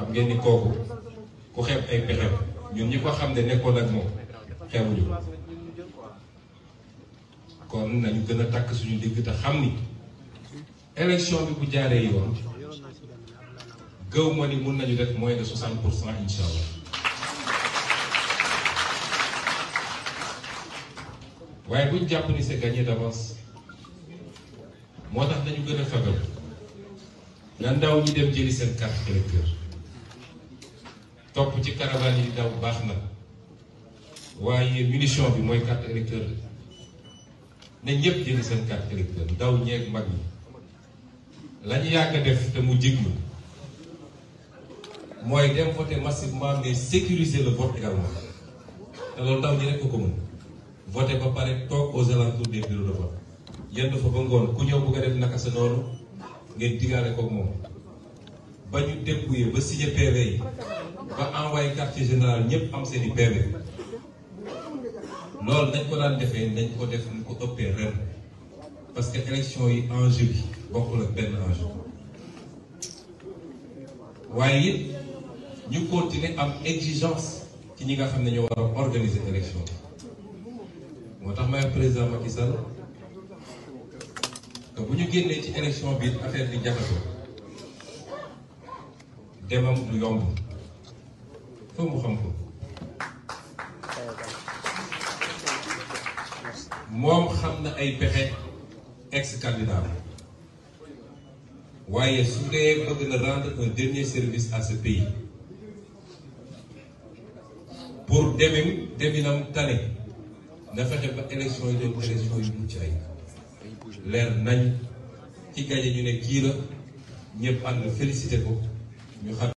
xam ngeen ni kooku ku xeeb ay pexeem ñun ñi ko xam ne nekkoon ak moom xeebuñu kon nañu gën a takk suñu digg te xam ni élection bi bu jaaree yoon gëw ma ni mun nañu def moins de 60% incha allah waaye buñ jàpp ni c'est gagné d'avance moo tax nañu gën a fagal na ndaw ñi dem jëli seen carte électeur topp ci caravane yi daw baax na waaye munition bi mooy carte électeur ne ñëpp jëli seen carte électeur ndaw ñeeg mag ñi la ñu yàgg a def te mu jiglu mooy dem voter massivement mais sécuriser le vote également te loolu ndaw ñi rek ko mën voter ba pare toog aux alentours des bureaux de vote yenn fa ba ngoon ku ñëw bëgg a def naka sa noonu ngeen digaale koog moom ba ñu dépouiller ba signer PV yi ba envoyé quartier général ñëpp am seen i PV loolu nañ ko daan defee nañ ko def ñu ko ëppee ren parce que élection yi enjeu bi bokkul ak benn enjeu waaye it ñu continuer am exigence ci ñi nga xam ne ñoo war a organiser élection bi moo tax may président Macky Sall que bu ñu génnee ci élection bi affaire bi jaxasoo demam du yomb foo mu xam ko moom xam na ay pexe ex-candidat waaye su dee bëgg na rendre un dernier service à ce pays pour deminam tane na fexe ba élection yi doon élection yu mucc ay leer nañ ci gaje ñu ne kii la ñëpp ànd félicité ko ñu xam